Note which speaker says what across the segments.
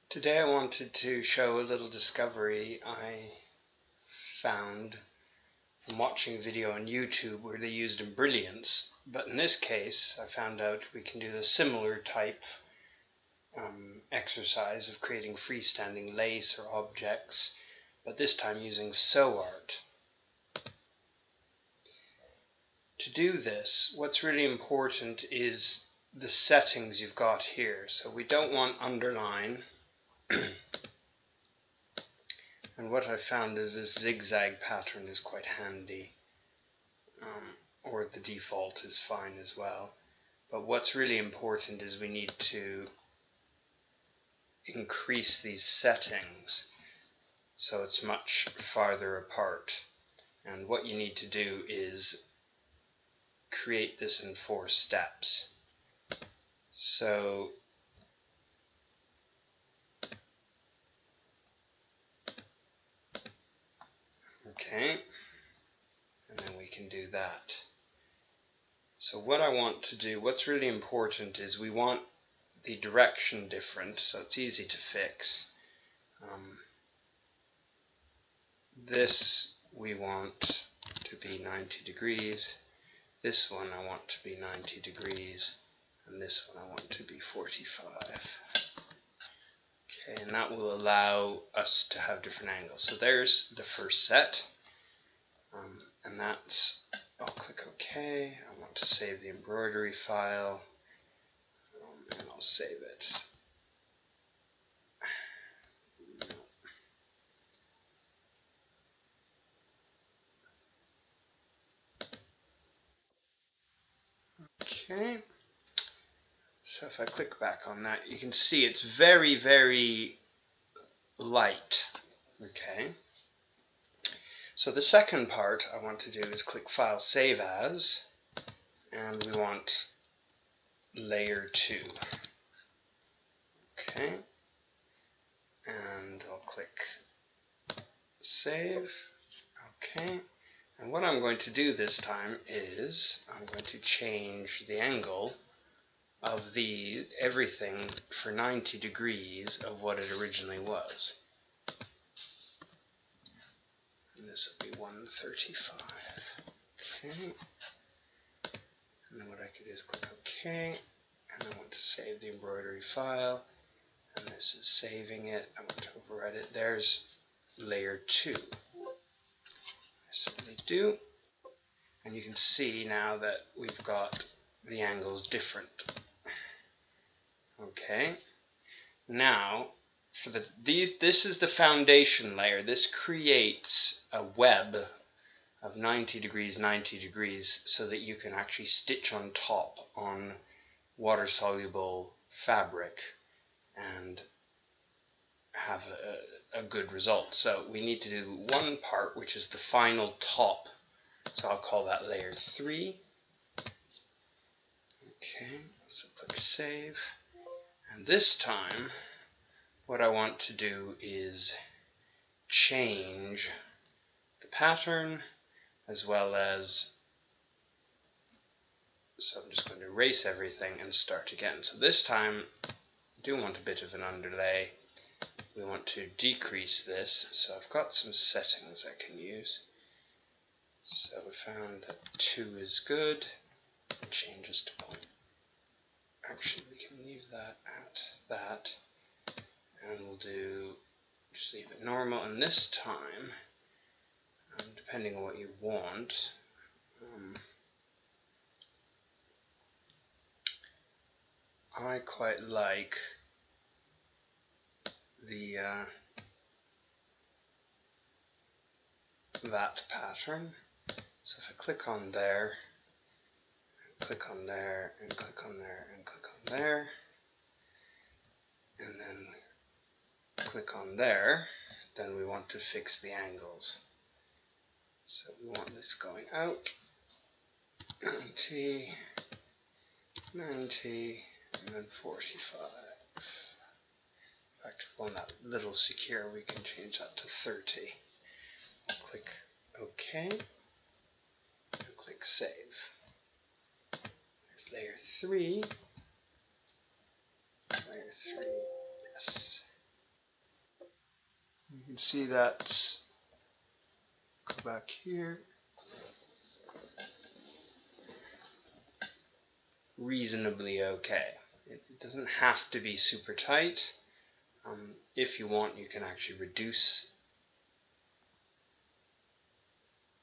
Speaker 1: Today I wanted to show a little discovery I found from watching a video on YouTube where they used embrilliance, but in this case I found out we can do a similar type exercise of creating freestanding lace or objects, but this time using SewArt. To do this, what's really important is the settings you've got here. So we don't want underline. And what I found is this zigzag pattern is quite handy, or the default is fine as well. But what's really important is we need to increase these settings so it's much farther apart. And what you need to do is create this in 4 steps. So okay, and then we can do that. So what I want to do, what's really important is we want the direction different, so it's easy to fix. This we want to be 90 degrees, this one I want to be 90 degrees, and this one I want to be 45. Okay, and that will allow us to have different angles. So there's the first set, and that's, I'll click OK. I want to save the embroidery file, and I'll save it. Okay, so if I click back on that, you can see it's very, very light. Okay, so the second part I want to do is click File, Save As, and we want Layer 2. Okay, and I'll click Save. Okay, and what I'm going to do this time is I'm going to change the angle of everything for 90 degrees of what it originally was. And this will be 135. Okay, and then what I can do is click OK, and I want to save the embroidery file, and this is saving it. I want to override it. There's layer 2. I certainly do. And you can see now that we've got the angles different. Okay, now for this is the foundation layer. This creates a web of 90 degrees so that you can actually stitch on top on water soluble fabric and have a good result. So we need to do one part, which is the final top, so I'll call that layer 3. Okay, so click Save, and this time what I want to do is change the pattern as well as, so I'm just going to erase everything and start again. So this time I do want a bit of an underlay. We want to decrease this, so I've got some settings I can use. So we found that 2 is good. It changes to 0. Actually, we can leave that at that, and we'll just leave it normal. And this time, depending on what you want, I quite like the that pattern. So if I click on there, click on there, and click on there, and click on there, and then click on there, then we want to fix the angles. So we want this going out, 90, 90, and then 45. In fact, if we want that little secure, we can change that to 30. I'll click OK, and click Save. There's layer 3. Layer 3, yes. can see that's, go back here, reasonably okay. It doesn't have to be super tight. If you want, you can actually reduce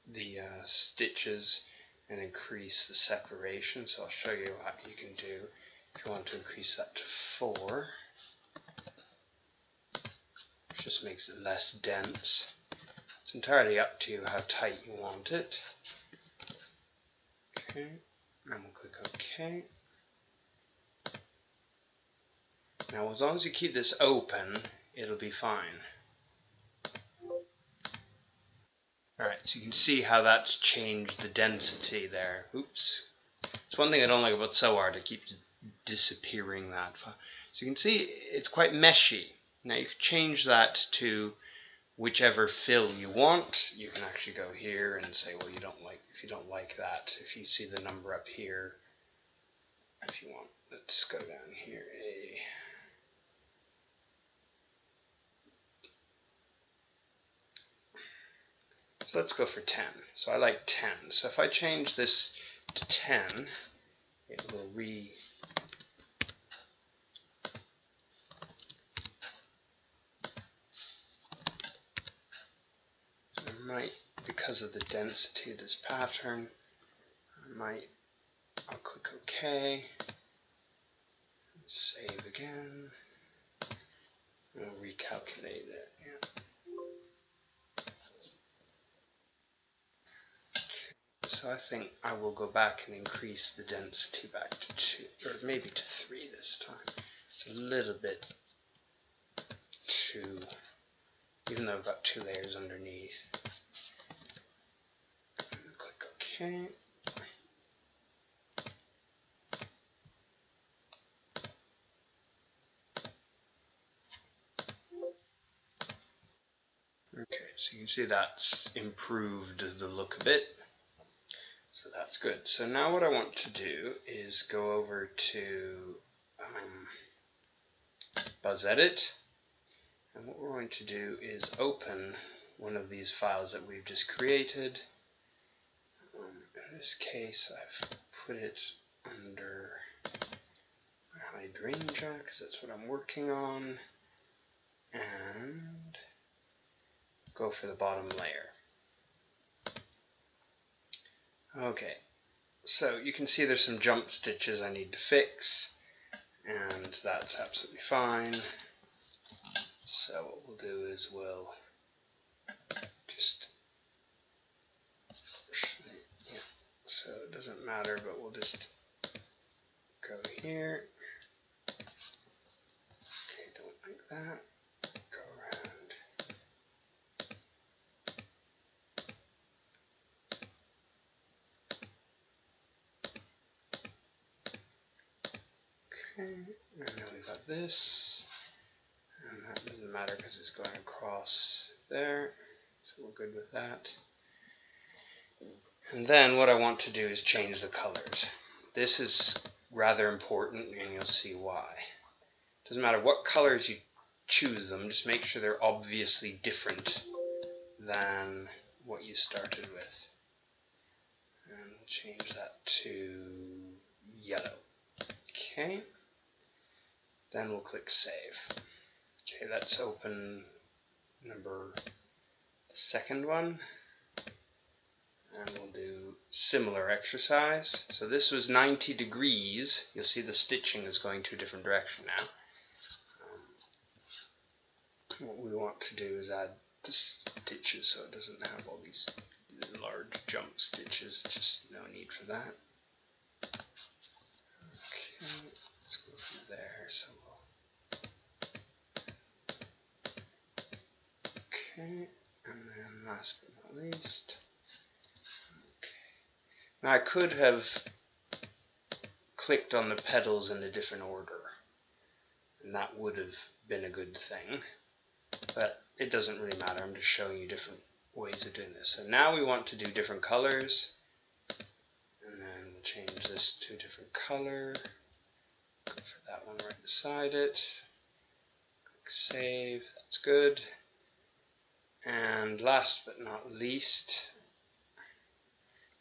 Speaker 1: the stitches and increase the separation. So I'll show you what you can do. If you want to increase that to 4, which just makes it less dense. It's entirely up to you how tight you want it. Okay, and we'll click OK. Now as long as you keep this open, it'll be fine. Alright, so you can see how that's changed the density there. Oops. It's one thing I don't like about SewArt, it keeps disappearing that. So you can see it's quite meshy. Now you can change that to whichever fill you want. You can actually go here and say, well, if you don't like that, if you see the number up here, if you want, let's go down here, so let's go for 10. So I like 10. So if I change this to 10, it will because of the density of this pattern, I'll click OK, save again, and we'll recalculate it. Yeah. So I think I will go back and increase the density back to 2, or maybe to 3 this time. It's a little bit too, even though I've got 2 layers underneath. Click OK. Okay, so you can see that's improved the look a bit. So that's good. So now what I want to do is go over to Buzz Edit, and what we're going to do is open one of these files that we've just created. In this case I've put it under my hydrangea because that's what I'm working on, and go for the bottom layer. Okay, so you can see there's some jump stitches I need to fix, and that's absolutely fine. So what we'll do is we'll just, yeah, so it doesn't matter, but we'll just go here. Okay, don't like that. Go around. Okay, and then we've got this, and that doesn't matter because it's going across there, so we're good with that. And then what I want to do is change the colors. This is rather important, and you'll see why. Doesn't matter what colors you choose them, just make sure they're obviously different than what you started with. And we'll change that to yellow. Okay. Then we'll click Save. Okay, let's open the second one, and we'll do similar exercise. So this was 90 degrees. You'll see the stitching is going to a different direction now. What we want to do is add the stitches so it doesn't have all these large jump stitches. Just no need for that. Okay, let's go from there. So okay, and then last but not least, okay. Now I could have clicked on the petals in a different order, and that would have been a good thing, but it doesn't really matter. I'm just showing you different ways of doing this. So now we want to do different colors, and then we'll change this to a different color. Go for that one right beside it. Click Save. That's good. And last but not least,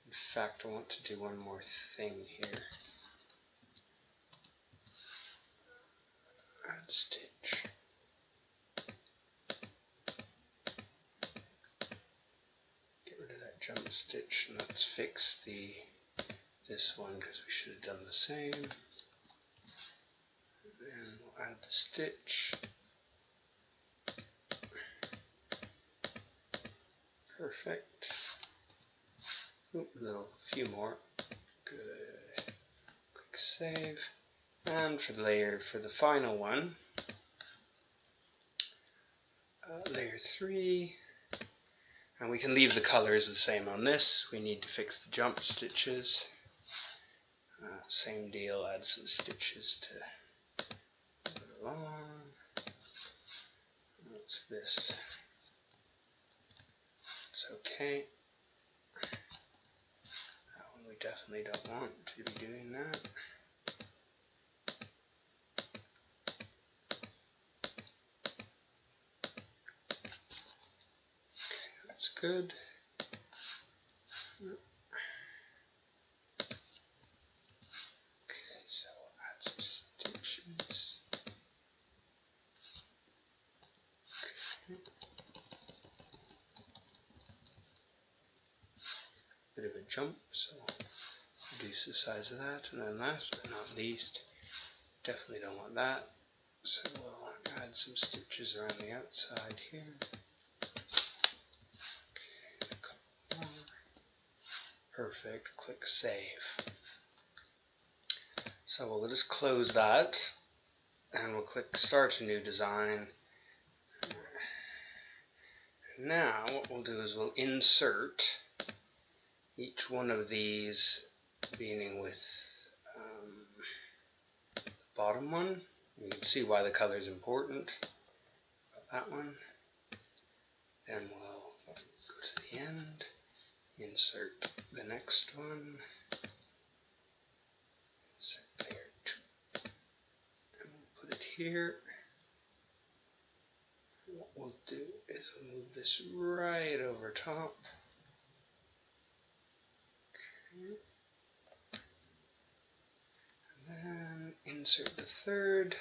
Speaker 1: in fact I want to do one more thing here. Add stitch. Get rid of that jump stitch and let's fix this one because we should have done the same. And we'll add the stitch. Perfect. Oop, a few more. Good. Click save. And for the layer, for the final one, layer 3, and we can leave the colors the same on this. We need to fix the jump stitches. Same deal, add some stitches to move it along. What's this? It's okay. That one we definitely don't want to be doing that. That's good. Okay, so we'll add some stitches. Okay. Bit of a jump, so reduce the size of that. And then last but not least, definitely don't want that, so we'll add some stitches around the outside here. Perfect, click save. So we'll just close that and we'll click start a new design. Now what we'll do is we'll insert each one of these, beginning with the bottom one. You can see why the color is important. Got that one. Then we'll go to the end. Insert the next one, insert layer 2, and we'll put it here. What we'll do is we'll move this right over top. Okay. And then insert the third,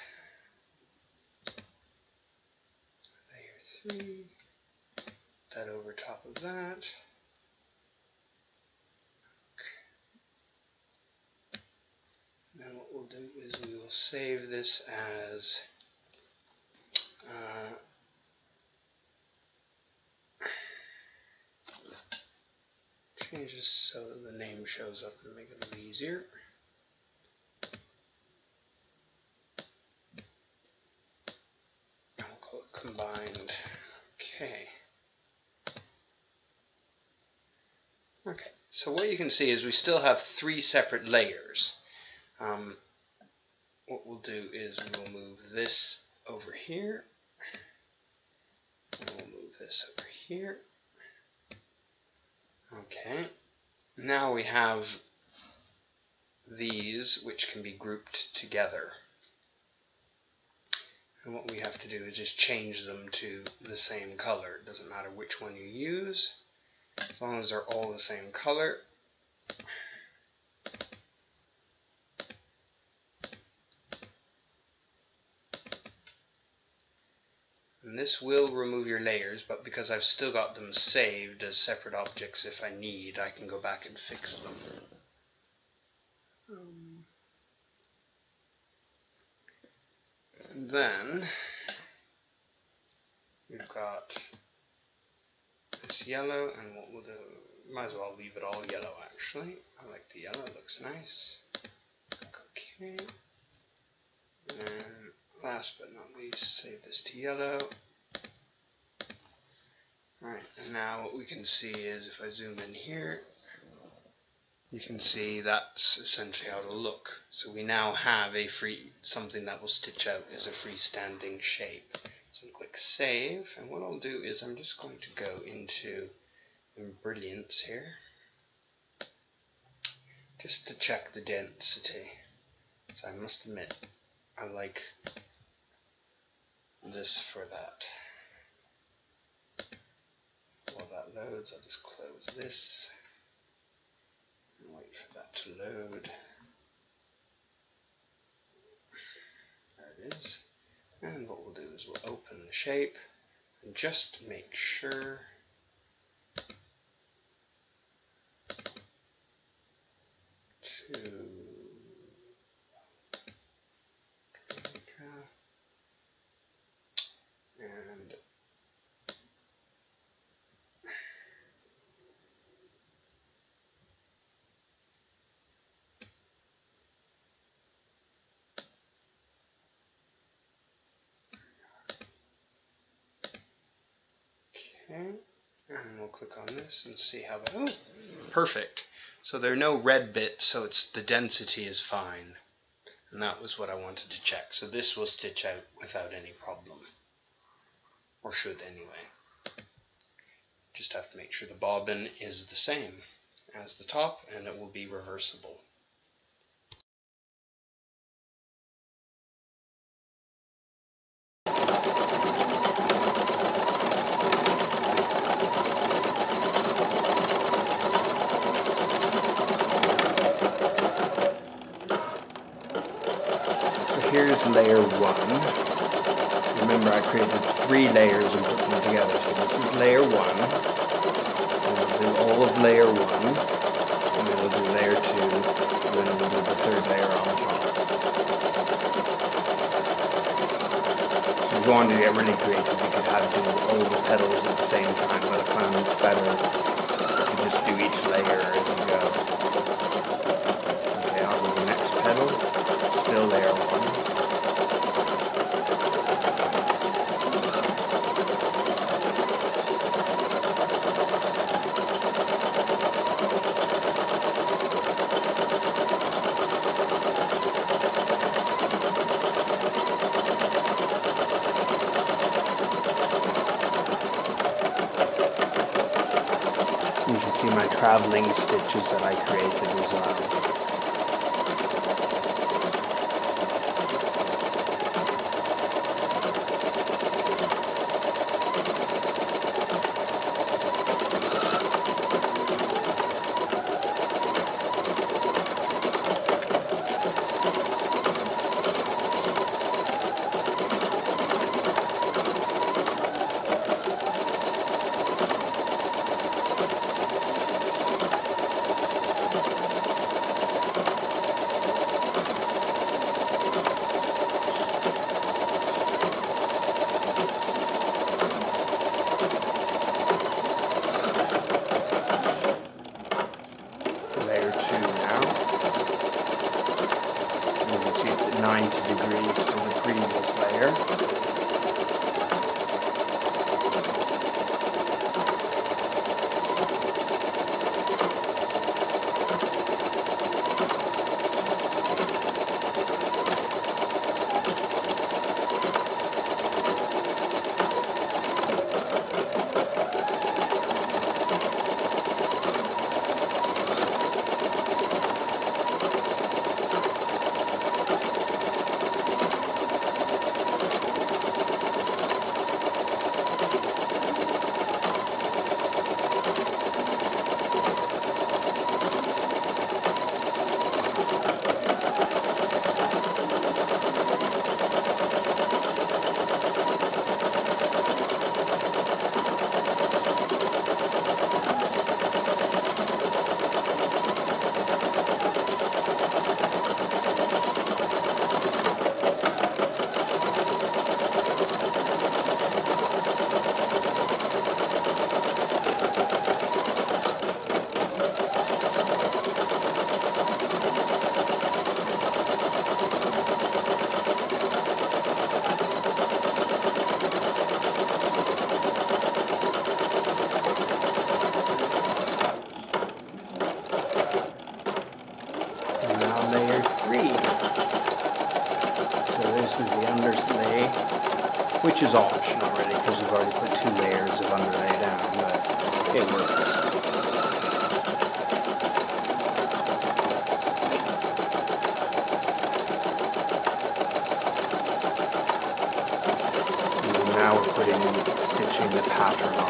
Speaker 1: layer 3, put that over top of that. And what we'll do is we will save this as change this so that the name shows up and make it a little easier. And we'll call it combined. Okay, so what you can see is we still have 3 separate layers. What we'll do is we'll move this over here, and we'll move this over here. Okay, now we have these which can be grouped together. And what we have to do is just change them to the same color. It doesn't matter which one you use, as long as they're all the same color. And this will remove your layers, but because I've still got them saved as separate objects, if I need, I can go back and fix them. And then we've got this yellow, and what we'll do, might as well leave it all yellow actually. I like the yellow, it looks nice. Okay. And last but not least, save this to yellow. Alright, and now what we can see is, if I zoom in here, you can see that's essentially how it'll look. So we now have something that will stitch out as a freestanding shape. So I'll click save, and what I'll do is I'm just going to go into Brilliance here, just to check the density. So I must admit, I like this for that. loads, I'll just close this and wait for that to load. There it is. And what we'll do is we'll open the shape and just make sure to and okay, and we'll click on this and see how that, oh, perfect. So there are no red bits, so it's the density is fine. And that was what I wanted to check. So this will stitch out without any problem. Or should anyway. Just have to make sure the bobbin is the same as the top, and it will be reversible. Here's layer 1. Remember, I created 3 layers and put them together. So this is layer 1. And we'll do all of layer 1. And then we'll do layer 2. And then we'll do the 3rd layer on top. So if you wanted to get really creative, you could have do all the petals at the same time. But I found it's better to just do each layer as you go. Okay, on to the next petal. Still layer 1. You can see my traveling stitches that I created as well. Layer 2 now. And you can see it's at 90 degrees from the previous layer. Layer 3. So this is the underlay, which is optional already because we've already put 2 layers of underlay down, but it works. And now we're stitching the pattern on.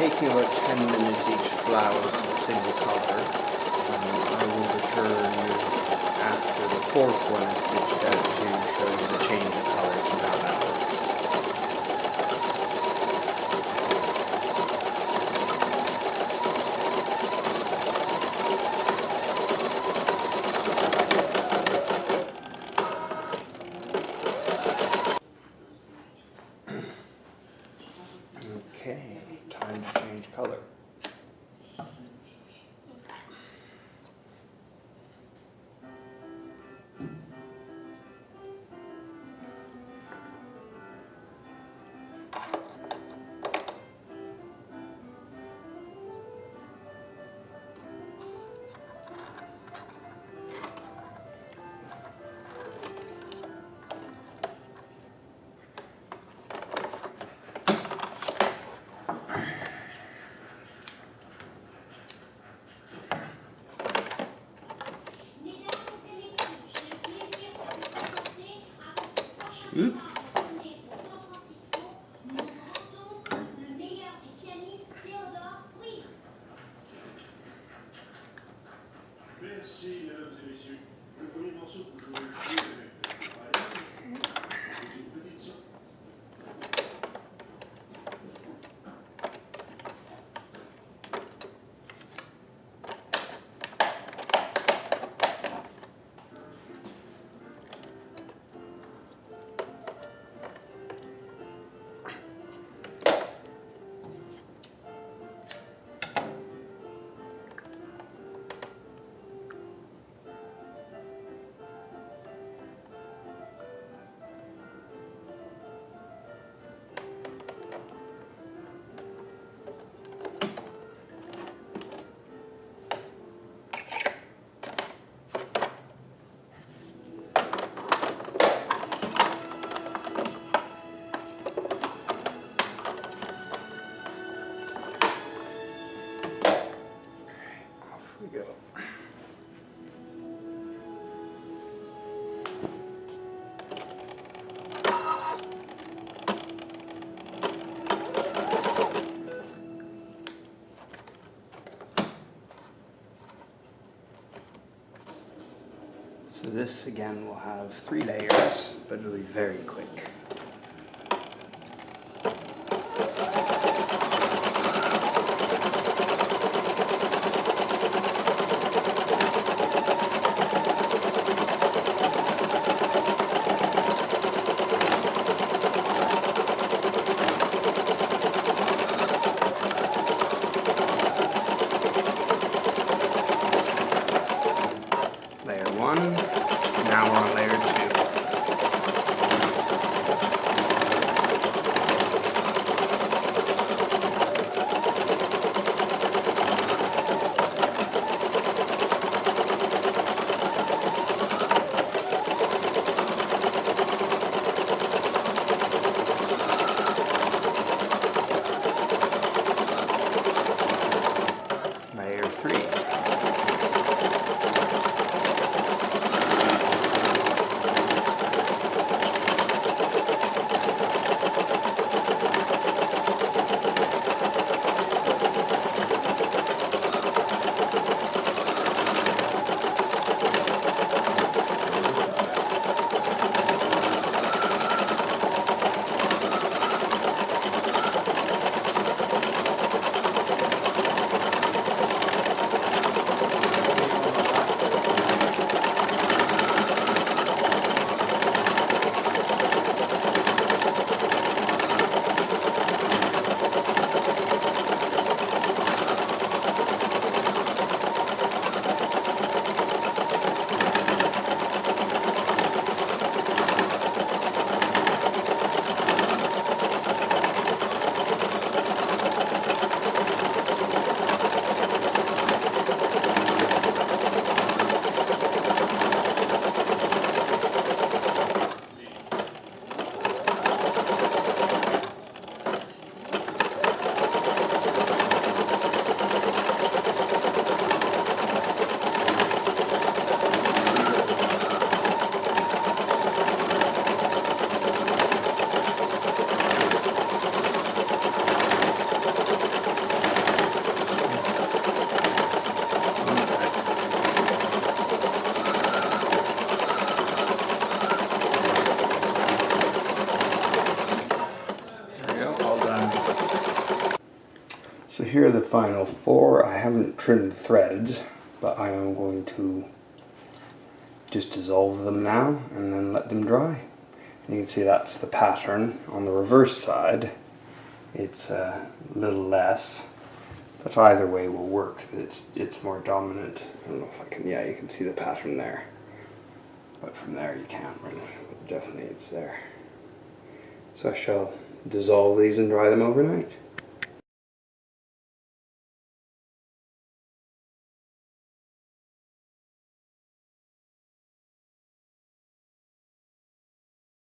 Speaker 1: taking about 10 minutes each flower of a single color. I will return after the fourth one is stitched out to show you the change of colors and how that works. Okay, time to change color.
Speaker 2: Merci, mesdames et messieurs. Le premier morceau que je vais jouer avec une petite sorte.
Speaker 1: Go. So this again will have 3 layers, but it'll be very quick. Layer 1, now we're on layer 2. here are the final 4. I haven't trimmed threads, but I am going to just dissolve them now and then let them dry. And you can see that's the pattern. On the reverse side, it's a little less, but either way will work. It's more dominant. I don't know if I can, yeah, you can see the pattern there. But from there you can't really, but definitely it's there. So I shall dissolve these and dry them overnight.